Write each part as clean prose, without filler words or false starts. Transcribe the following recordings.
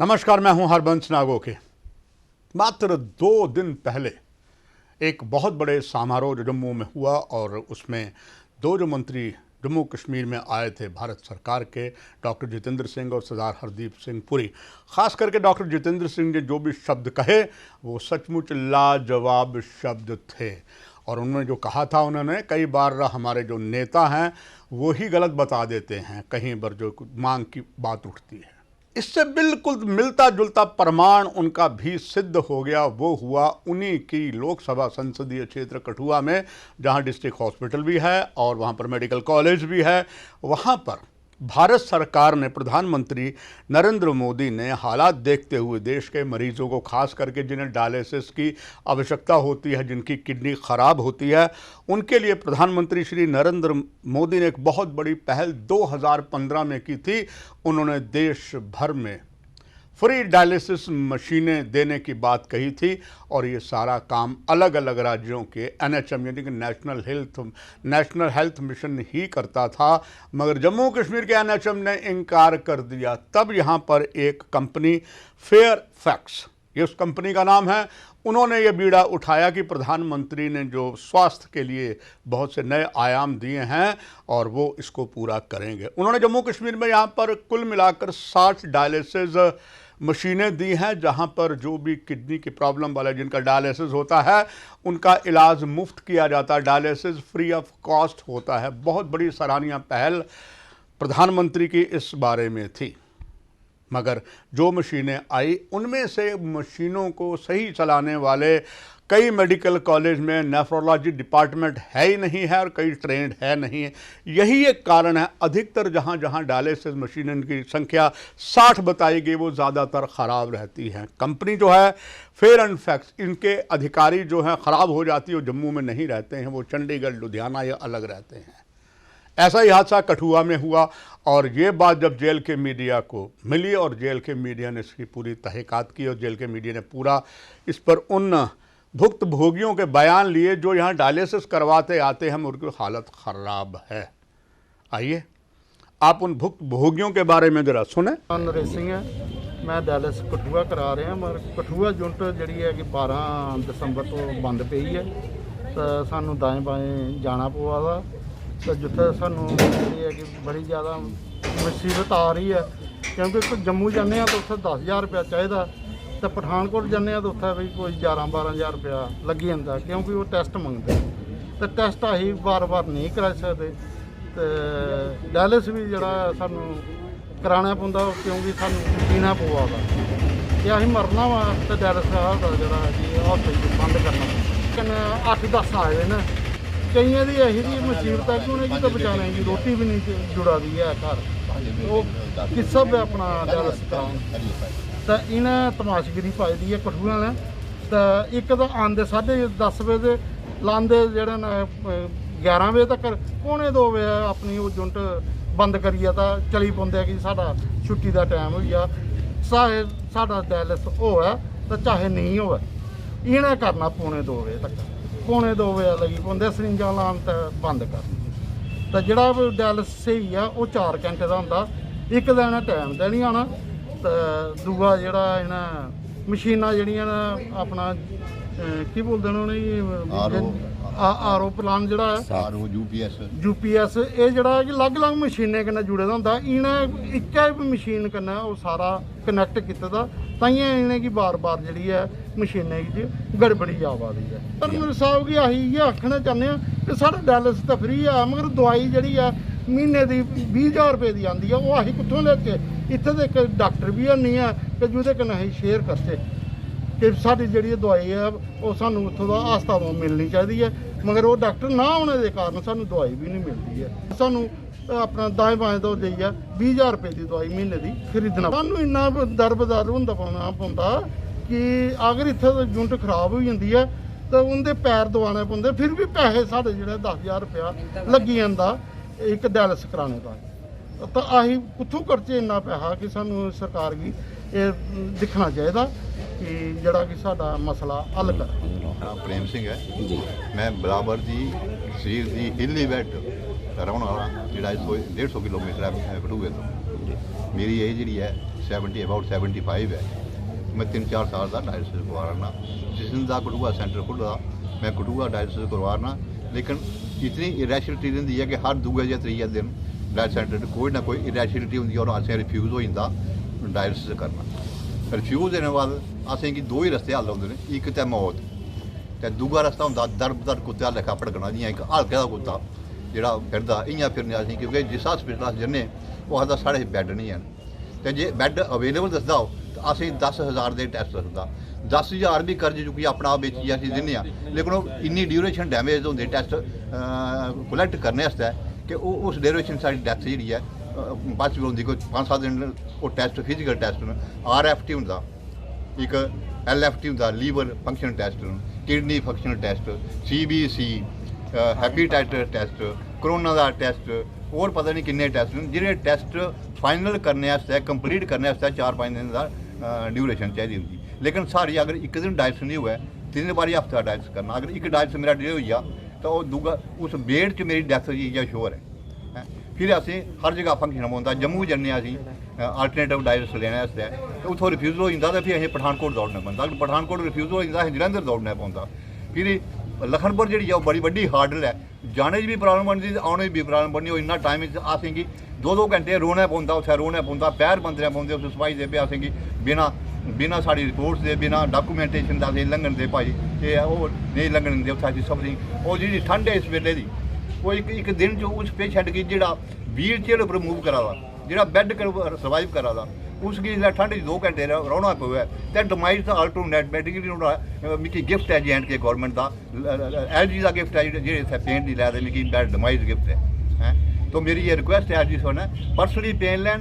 नमस्कार, मैं हूं हरबंस नागोके। मात्र 2 दिन पहले एक बहुत बड़े समारोह जो जम्मू में हुआ और उसमें दो जो मंत्री जम्मू कश्मीर में आए थे भारत सरकार के, डॉक्टर जितेंद्र सिंह और सरदार हरदीप सिंह पुरी। ख़ास करके डॉक्टर जितेंद्र सिंह ने जो भी शब्द कहे वो सचमुच लाजवाब शब्द थे। और उन्होंने जो कहा था, उन्होंने कई बार हमारे जो नेता हैं वो ही गलत बता देते हैं कहीं पर जो मांग की बात उठती है। इससे बिल्कुल मिलता जुलता प्रमाण उनका भी सिद्ध हो गया। वो हुआ उन्हीं की लोकसभा संसदीय क्षेत्र कठुआ में, जहां डिस्ट्रिक्ट हॉस्पिटल भी है और वहां पर मेडिकल कॉलेज भी है। वहां पर भारत सरकार ने, प्रधानमंत्री नरेंद्र मोदी ने हालात देखते हुए देश के मरीजों को, खास करके जिन्हें डायलिसिस की आवश्यकता होती है, जिनकी किडनी ख़राब होती है, उनके लिए प्रधानमंत्री श्री नरेंद्र मोदी ने एक बहुत बड़ी पहल 2015 में की थी। उन्होंने देश भर में फ्री डायलिसिस मशीनें देने की बात कही थी और ये सारा काम अलग अलग राज्यों के NHM यानी कि नेशनल हेल्थ मिशन ही करता था। मगर जम्मू कश्मीर के NHM ने इनकार कर दिया। तब यहाँ पर एक कंपनी फेयरफैक्स, ये उस कंपनी का नाम है, उन्होंने ये बीड़ा उठाया कि प्रधानमंत्री ने जो स्वास्थ्य के लिए बहुत से नए आयाम दिए हैं और वो इसको पूरा करेंगे। उन्होंने जम्मू कश्मीर में यहाँ पर कुल मिलाकर 60 डायलिसिस मशीनें दी हैं, जहां पर जो भी किडनी की प्रॉब्लम वाले जिनका डायलिसिस होता है उनका इलाज मुफ्त किया जाता है, डायलिसिस फ्री ऑफ कॉस्ट होता है। बहुत बड़ी सराहनीय पहल प्रधानमंत्री की इस बारे में थी। मगर जो मशीनें आई उनमें से मशीनों को सही चलाने वाले कई मेडिकल कॉलेज में नेफ्रोलॉजी डिपार्टमेंट है ही नहीं है और कई ट्रेंड है नहीं है। यही एक कारण है, अधिकतर जहां जहां डायलिसिस मशीनों की संख्या 60 बताई गई वो ज़्यादातर ख़राब रहती हैं। कंपनी जो है फेयरफैक्स, इनके अधिकारी जो हैं ख़राब हो जाती है, वो जम्मू में नहीं रहते हैं, वो चंडीगढ़, लुधियाना या अलग रहते हैं। ऐसा ही हादसा कठुआ में हुआ और ये बात जब जेल के मीडिया को मिली और जेल के मीडिया ने इसकी पूरी तहकीकात की और जेल के मीडिया ने पूरा इस पर उन भुक्तभोगियों के बयान लिए जो यहाँ डायलिसिस करवाते आते हैं, उनकी हालत ख़राब है। आइए आप उन भुक्तभोगियों के बारे में ज़रा सुने। नरेश सिंह है, मैं डायलिसिस कठुआ करा रहा, मगर कठुआ यूनिट जी है कि 12 दसंबर तो बंद पई है, तो सानू दाएं बाएं जाना पवा दा, तो जिथे सानू है कि बड़ी ज़्यादा मुसीबत आ रही है, क्योंकि जम्मू जाने तो उत्थे 10,000 रुपया चाहिए, तो पठानकोट जाने तो उत्थे भी कोई 11-12,000 रुपया लगी जाता, क्योंकि वो टेस्ट मंगते, तो टेस्ट असीं बार बार नहीं करा सकते। तो डायलिसिस भी जरा सानू कराना पौंदा, क्योंकि सानू जीना पवा कि असीं मरना वा, तो डायलिसिस जरा जी हॉस्पिटल बंद करना। लेकिन 8-10 आए न, कईयां दी यही जी मुसीबत है कि उन्हें की तो बचाने की रोटी भी नहीं जुड़ा दी है घर, वो किस सब अपना डायलिसिस कराउन। तो इन्हें तमाशगिरी पाई दी है कठुआ ने। तो एक तो आंदे 10:30 बजे लाते जेह्ड़े न 11 बजे तक, 1:45 बजे अपनी वो यूनिट बंद करिए तो चली पौंदे कि साडा छुट्टी का टाइम हो गया, साडा डायलिसिस होवे तो चाहे नहीं होवे। इन्हें करना 1:45 बजे तक, 1:45 बजे लगी पौंदे सरिंजां लान तो बंद कर। तो जोड़ा डायलिसिस सही है वो 4 घंटे का होंदा, एक दिन टाइम तो नहीं आना। तो दूआ जोड़ा इन्हें मशीनां जड़ियां न अपना की बोलते हैं उन्हें RO प्लान जोड़ा है, UPS, ये जोड़ा है कि अलग अलग मशीनें कन्नै जुड़े दा होंदा। इन्हें इक्कै मशीन कन्नै वो सारा कनैक्ट कीते दा, ताइयें इन्हें कि बार बार जी है मशीनें च गड़बड़ी आवा दी है। पर साहब कि असीं इ'यै आखना चाहते हैं कि साढ़ा डायलिसिस तो फ्री है, मगर दवाई जी है महीने की 20,000 रुपये की आती है, वो असीं कुत्थों लेके, इत्थे तो एक डॉक्टर भी नहीं है कि जिहदे कन्नै असीं शेयर करचे कि साडी जिहड़ी दवाई है वो सानू उत्थों दा हस्पतालों मिलनी चाहिए है, मगर वो डॉक्टर ना होने के कारण सानू दवाई भी नहीं मिलती है। सानू अपना दाएं बाएं तो जाइए 20,000 रुपये की दवाई महीने की खरीदना, सानू इन्ना दरबदर होंदा पौंदा कि अगर इत्थे यूनिट खराब हो जाती है तो उनके पैर दवाने पौंदे, फिर भी पैसे साढ़े जो 10,000 रुपया लगी जाता एक डायलिसिस कराने का। तो असीं कुत्थों करचे इन्ना पैसा कि सानू सरकार की दिखना चाहिए कि जड़ा कि साडा मसला हल कर। प्रेम सिंह है जी, मैं बराबर जी शरीर की हिली बैठ रहने वाला जिहड़ा 150 किलोमीटर है कठुए तो। मेरी एज जी है 70 अबाउट 75 है। मैं 3-4 साल का डायलिसिस करवा रहा। जिस दिन का कठुआ सेंटर खुला मैं कठुआ डायलिसिस करवा रहा, लेकिन इतनी इरैशनलिटी रही है कि हर दूए या त्रीए दिन डायलिसिस सेंटर कोई ना कोई इरैशनलिटी होंगी और असें रिफ्यूज़ हो जाता डायलिसिस करना। रिफ्यूज़ देने बाद असें कि दो ही रस्ते हल होंगे, एक तो मौत ते दूआ रस्ता होंदा दर बदर कुत्ते आह्ला लेखा भड़कना, जियां एक हल्के दा कुत्ता जेह्ड़ा फिरदा इ'यां फिरने असें, क्योंकि जिस हस्पिटल अस जन्ने ओह् आखदा साढ़े बैड नहीं हैन, ते जे बैड अवेलेबल दसदा हो तो असें 10,000 दे टेस्ट दसदा, 10,000 भी कर्ज चुकी अपना आप बेचियै असीं दिन्ने आं, लेकिन ओह् इन्नी ड्यूरेशन डैमेज होंदे टेस्ट कलैक्ट करने आस्तै कि उस ड्यूरेशन साढ़ी डेथ जी है पॉसिबल होंगी कोई 5-7 दिन। वो टेस्ट फिजिकल टेस्ट न RFT होंदा, एक LFT होंदा liver function test, kidney function test, CBC, hepatitis test, corona का टेस्ट, और पता नहीं किन्ने टेस्ट न जिन्हें टेस्ट फाइनल करने आस्तै कंप्लीट करने आस्तै 4-5 दिन का ड्यूरेशन चाहिए होंगी। लेकिन सारी अगर एक दिन डायलिसिस नहीं हुआ 3 बारी हफ्ता डायलिसिस करना, अगर एक डायलिसिस मेरा डिले हो गया तो दूगा उस बेड च मेरी डेथ होई है श्योर है। फिर असें हर जगह फंक्शन पौंदा, जम्मू जन्ने असीं आल्टरनेटिव डायलिसिस लैने आस्तै ते उत्थों रिफ्यूज़ हो जाता तो फिर असें पठानकोट दौड़ना पौंदा, अगर पठानकोट रिफ्यूज़ हो जाता असें जलंधर दौड़ना पौंदा। फिर लखनपुर जी है बड़ी बड़ी हार्डल है, जाने भी प्रॉब्लम बनती आने भी प्रॉब्लम बननी। इन्ना टाइम असें कि 2-2 घंटे रोना पौंदा, उत्थै रोना पौंदा, पैर बंदने पौंदे उस सफाई दे, असें कि बिना साढ़ी रिपोर्ट्स दे बिना डाकूमेंटेशन का असें लंघन दे भाई ये ओह् नहीं लंघन दिंदे उत्थै असीं सफरिंग। और जी ठंड है इस वेले दी, वो एक दिन च उस पेशेंट गी जेह्ड़ा व्हील चेयर उप्पर मूव करा दा, जेह्ड़ा बैड सर्वाइव करा दा, उसगी जिसलै ठंड च 2 घंटे रौह्ना पवै ते डोमाइस दा ऑटोमेटिकली मिगी गिफ्ट है J&K गौरमेंट का, LG का गिफ्ट है जेह्ड़े इत्थै पेन दी लै दे मिगी डोमाइस गिफ्ट है। तो मेरी ये रिक्वेस्ट है LG ने पर्सनली पेन लैन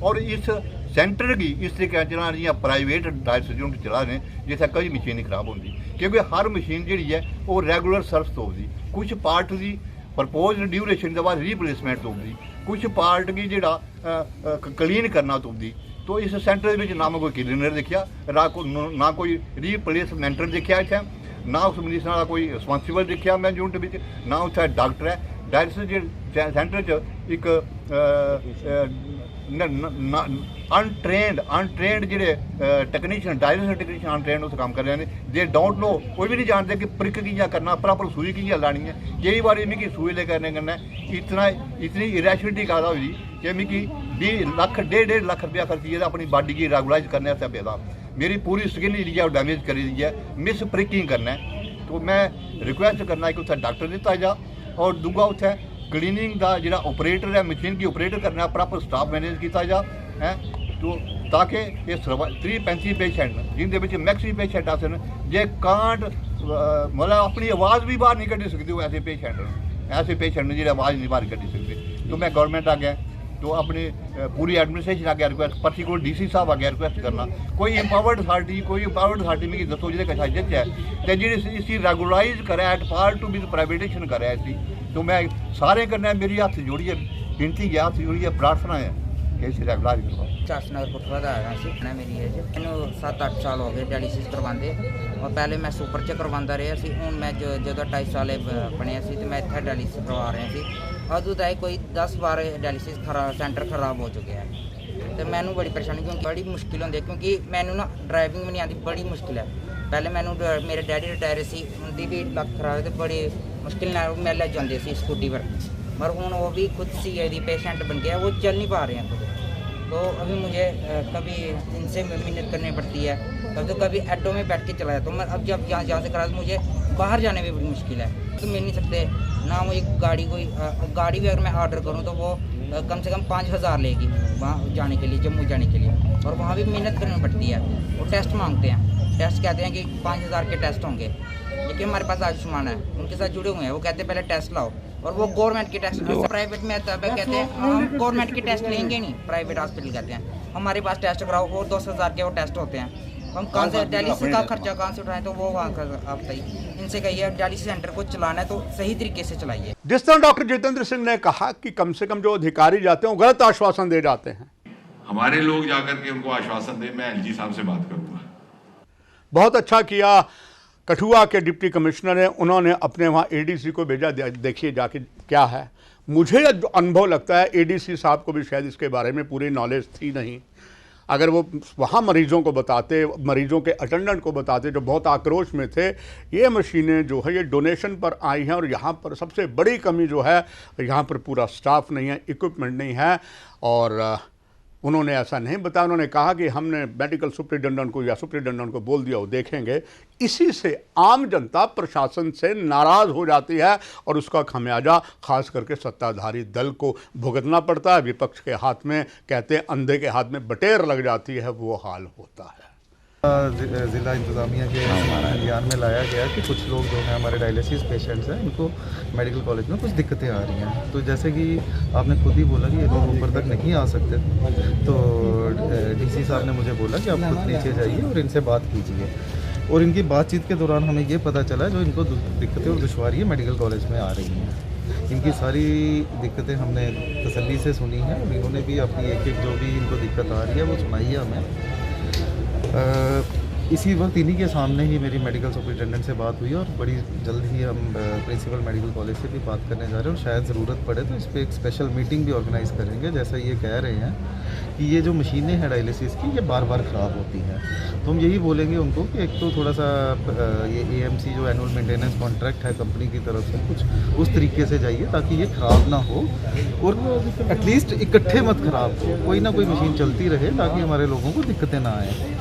और इस सेंटर की इस तरीके चलाना जियां प्राइवेट डायलिसिस यूनिट चला रहे जित्थै कोई मशीन नहीं खराब होंदी, क्योंकि हर मशीन जी है वो रेगुलर सर्विस तो होगी, कुछ पार्ट की प्रपोज ड्यूरेशन के बाद रिप्लेसमेंट तो होगी, कुछ पार्ट की जो क्लीन करना तो होगी। तो इस सेंटर में ना मैं कोई क्लीनर देखा, ना कोई रिप्लेसमेंटर देखा, इतने ना उस मरीज का कोई रिस्पांसिबल देखा मैं यूनिट में, ना उत्थे डॉक्टर है। डायलिसिस सेंटर च एक अनट्रेनड जेह्ड़े टेक्नीशियन डायलिसिस टेक्नीशियन अनट्रेनड उस काम कर रहे हैं, जे डोंट नो कोई भी नहीं जानते कि प्रिक कि'यां करना, प्रॉपर सूई कि'यां लानी है। केई बारी मिगी सूई ले करने कन्नै इतनी इरैशनलिटी पैदा हुई कि मिगी 20 लाख 1.5 लाख रुपया खर्चिए अपनी बॉडी गी रेगुलाइज करने आस्तै पेदा, मेरी पूरी स्किन जी है डैमेज करी दी है मिस प्रिकिंग करना है। तो मैं रिक्वेस्ट करना कि उत्थे डॉक्टर दिता जा और दूआ उत्थे क्लीनिंग का जो ऑपरेटर है मशीन की ऑपरेटर करना प्रॉपर स्टाफ मैनेज किया जा है, तो ताकि ये 30-35 पेशेंट जिंदे मैक्सिमम पेशेंट आसन जे कांट मतलब अपनी आवाज़ भी बाहर नहीं कढ़ी सकते हो, ऐसे पेशेंट जो आवाज़ नहीं बाहर कढ़ी सकते। तो मैं गवर्नमेंट आगे तो अपनी पूरी एडमिनिस्ट्रेशन आगे रिक्वेस्ट पर्टिकुलर DC साहब आगे रिक्वेस्ट करना कोई इंपावर्ड अथॉरिटी मिगी दसो जिहदे कशा जित है तो जी इसी रेगुलाइज करे एट पार टू विद प्राइवेटेशन करे इसी। तो मैं सारे कन्नै मेरी हत्थ जोड़िए बेनती है, हत्थ जोड़िए प्रार्थना है कि इसी रेगुलाइज करवाओ। चासनगर कठुआ का आया सी मैं मेरी एज मैनू 7-8 साल हो गए डायलिसिस करवाते और पहले मैं सुपर च करवाता रहा सी, हुण मैं जो 28 साल बनिया सी तो मैं इत्थे डायलिसिस करवा रहा सी। अदू तक कोई 10-12 डायलिसिस सेंटर खराब हो चुके हैं तो मैनू बड़ी परेशानी क्योंकि बड़ी मुश्किल होंदी क्योंकि मैनू ना ड्राइविंग भी नहीं आती, बड़ी मुश्किल है। पहले मैनू मेरे डैडी रिटायर सी, उनकी भी लक खराब तो बड़ी मुश्किल मैं ले जाते सी स्कूटी पर हूँ वो भी खुद CID पेशेंट बन गया, वो चल नहीं पा रहे हैं खुद। तो अभी मुझे कभी इनसे मिन्नत करनी पड़ती है, कभी ऑटो में बैठ के चला जाता हूँ मैं। अब जब यहाँ से करा तो मुझे बाहर जाने में बड़ी मुश्किल है, तो मिल नहीं सकते ना मुझे गाड़ी भी अगर मैं ऑर्डर करूँ तो वो कम से कम 5,000 लेगी वहाँ जाने के लिए, जम्मू जाने के लिए, और वहाँ भी मेहनत करनी पड़ती है। वो टेस्ट मांगते हैं, टेस्ट कहते हैं कि 5,000 के टेस्ट होंगे, लेकिन हमारे पास आयुष्मान है उनके साथ जुड़े हुए हैं, वो कहते हैं पहले टेस्ट लाओ और वो गवर्नमेंट के टेस्ट। प्राइवेट में तब कहते हैं हम गवर्नमेंट के टेस्ट लेंगे नहीं, प्राइवेट हॉस्पिटल कहते हैं हमारे पास टेस्ट कराओ और 10,000 के वो टेस्ट होते हैं, हम कहाँ से डायलिसिस का खर्चा कहाँ से उठाएं। तो वो वहाँ का आप सही इनसे कहिए डायलिसिस सेंटर को चलाना है तो सही तरीके से चलाइए। जिस तरह डॉक्टर जितेंद्र सिंह ने कहा कि कम से कम जो अधिकारी जाते हैं वो गलत आश्वासन दे जाते हैं, हमारे लोग जाकर के उनको आश्वासन दें। मैं LG साहब से बात करूँगा। बहुत अच्छा किया कठुआ के डिप्टी कमिश्नर ने, उन्होंने अपने वहाँ ADC को भेजा, देखिए जाके क्या है। मुझे जो अनुभव लगता है, एडीसी साहब को भी शायद इसके बारे में पूरी नॉलेज थी नहीं। अगर वो वहाँ मरीजों को बताते, मरीजों के अटेंडेंट को बताते जो बहुत आक्रोश में थे, ये मशीनें जो है ये डोनेशन पर आई हैं, और यहाँ पर सबसे बड़ी कमी जो है, यहाँ पर पूरा स्टाफ नहीं है, इक्विपमेंट नहीं है। और उन्होंने ऐसा नहीं बताया, उन्होंने कहा कि हमने मेडिकल सुपरिटेंडेंट को या सुपरिटेंडेंट को बोल दिया, वो देखेंगे। इसी से आम जनता प्रशासन से नाराज़ हो जाती है और उसका खमियाजा खास करके सत्ताधारी दल को भुगतना पड़ता है। विपक्ष के हाथ में, कहते हैं अंधे के हाथ में बटेर लग जाती है, वो हाल होता है। ज़िला इंतज़ामिया के ध्यान में लाया गया कि कुछ लोग जो हैं हमारे डायलिसिस पेशेंट्स हैं, इनको मेडिकल कॉलेज में कुछ दिक्कतें आ रही हैं। तो जैसे कि आपने खुद ही बोला कि ये लोग ऊपर तक नहीं आ सकते, तो डीसी साहब ने मुझे बोला कि आप खुद नीचे जाइए और इनसे बात कीजिए। और इनकी बातचीत के दौरान हमें ये पता चला जो इनको दिक्कतें और दुश्वारियाँ मेडिकल कॉलेज में आ रही हैं। इनकी सारी दिक्कतें हमने तसल्ली से सुनी हैं और इन्होंने भी अपनी एक एक जो भी इनको दिक्कत आ रही है वो सुनाई है हमें। इसी वक्त इन्हीं के सामने ही मेरी मेडिकल सुपरिटेंडेंट से बात हुई और बड़ी जल्द ही हम प्रिंसिपल मेडिकल कॉलेज से भी बात करने जा रहे हैं और शायद ज़रूरत पड़े तो इस पर एक स्पेशल मीटिंग भी ऑर्गेनाइज़ करेंगे। जैसा ये कह रहे हैं कि ये जो मशीनें हैं डायलिसिस की, ये बार बार ख़राब होती हैं, तो हम यही बोलेंगे उनको कि एक तो थोड़ा सा ये AMC जो एनुअल मेंटेनेंस कॉन्ट्रैक्ट है कंपनी की तरफ से, कुछ उस तरीके से जाइए ताकि ये ख़राब ना हो और एटलीस्ट इकट्ठे मत ख़राब हो, कोई ना कोई मशीन चलती रहे ताकि हमारे लोगों को दिक्कतें ना आए।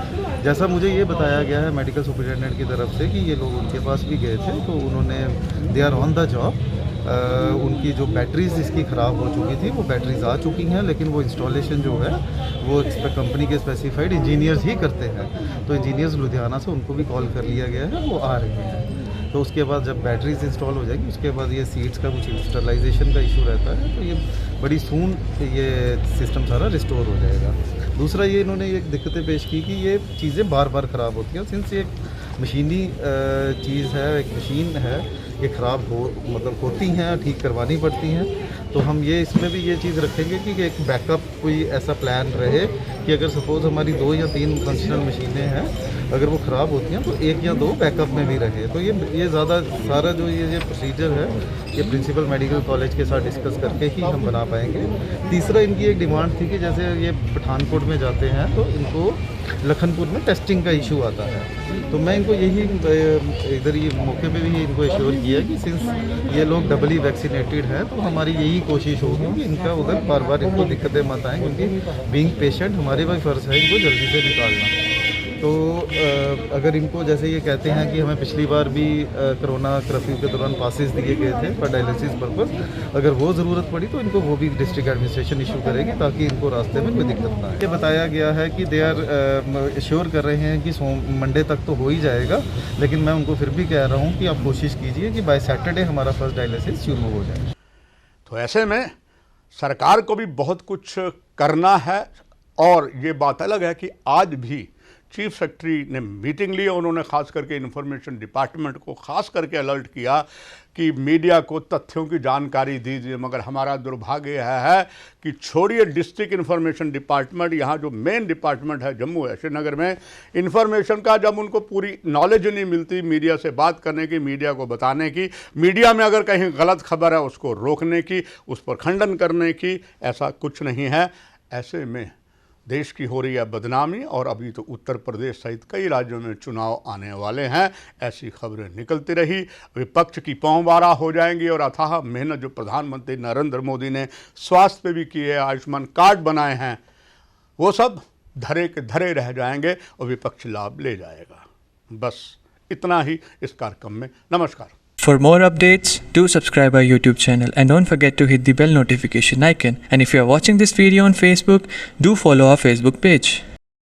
जैसा मुझे ये बताया गया है मेडिकल सुपरिटेंडेंट की तरफ से कि ये लोग उनके पास भी गए थे, तो उन्होंने they are on the job. उनकी जो बैटरीज इसकी ख़राब हो चुकी थी वो बैटरीज आ चुकी हैं, लेकिन वो इंस्टॉलेशन जो है वो कंपनी के स्पेसिफाइड इंजीनियर्स ही करते हैं। तो इंजीनियर्स लुधियाना से उनको भी कॉल कर लिया गया है, वो आ रहे हैं। तो उसके बाद जब बैटरीज इंस्टॉल हो जाएगी उसके बाद ये सीट्स का कुछ इंस्टॉलाइजेशन का इशू रहता है, तो ये बड़ी सून ये सिस्टम सारा रिस्टोर हो जाएगा। दूसरा ये इन्होंने एक दिक्कतें पेश की कि ये चीज़ें बार बार ख़राब होती हैं। सिंस ये एक मशीनी चीज़ है, एक मशीन है, ये ख़राब होती हैं, ठीक करवानी पड़ती हैं। तो हम ये इसमें भी ये चीज़ रखेंगे कि एक बैकअप कोई ऐसा प्लान रहे कि अगर सपोज़ हमारी 2 या 3 फंक्शनल मशीनें हैं, अगर वो ख़राब होती हैं तो 1 या 2 बैकअप में भी रहे। तो ये ज़्यादा सारा जो ये प्रोसीजर है ये प्रिंसिपल मेडिकल कॉलेज के साथ डिस्कस करके ही हम बना पाएंगे। तीसरा इनकी एक डिमांड थी कि जैसे ये पठानकोट में जाते हैं तो इनको लखनपुर में टेस्टिंग का इशू आता है, तो मैं इनको यही इधर ये मौके पे भी इनको एश्योर किया कि सिंस ये लोग डबली वैक्सीनेटेड हैं तो हमारी यही कोशिश होगी कि इनका उधर बार बार इनको दिक्कतें मत आएँ, क्योंकि बीइंग पेशेंट हमारे भी फ़र्ज़ है इनको जल्दी से निकालना। तो अगर इनको जैसे ये कहते हैं कि हमें पिछली बार भी कोरोना कर्फ्यू के दौरान पासेस दिए गए थे फॉर डायलिसिस पर्पस, अगर वो ज़रूरत पड़ी तो इनको वो भी डिस्ट्रिक्ट एडमिनिस्ट्रेशन इशू करेगी ताकि इनको रास्ते में कोई दिक्कत ना आए। ये बताया गया है कि दे आर एश्योर कर रहे हैं कि मंडे तक तो हो ही जाएगा, लेकिन मैं उनको फिर भी कह रहा हूँ कि आप कोशिश कीजिए कि बाय सैटरडे हमारा फर्स्ट डायलिसिस शुरू हो जाए। तो ऐसे में सरकार को भी बहुत कुछ करना है, और ये बात अलग है कि आज भी चीफ सेक्रेटरी ने मीटिंग ली और उन्होंने खास करके इन्फॉर्मेशन डिपार्टमेंट को खास करके अलर्ट किया कि मीडिया को तथ्यों की जानकारी दीजिए। मगर हमारा दुर्भाग्य है कि छोड़िए डिस्ट्रिक्ट इन्फॉर्मेशन डिपार्टमेंट, यहाँ जो मेन डिपार्टमेंट है जम्मू है श्रीनगर में, इन्फॉर्मेशन का जब उनको पूरी नॉलेज नहीं मिलती मीडिया से बात करने की, मीडिया को बताने की, मीडिया में अगर कहीं गलत खबर है उसको रोकने की, उस पर खंडन करने की, ऐसा कुछ नहीं है। ऐसे में देश की हो रही है बदनामी, और अभी तो उत्तर प्रदेश सहित कई राज्यों में चुनाव आने वाले हैं। ऐसी खबरें निकलती रही, विपक्ष की पौंबारा हो जाएंगी, और अथाह मेहनत जो प्रधानमंत्री नरेंद्र मोदी ने स्वास्थ्य पे भी की है, आयुष्मान कार्ड बनाए हैं, वो सब धरे के धरे रह जाएंगे और विपक्ष लाभ ले जाएगा। बस इतना ही इस कार्यक्रम में। नमस्कार। For more updates, do subscribe our YouTube channel and don't forget to hit the bell notification icon. And if you are watching this video on Facebook, do follow our Facebook page.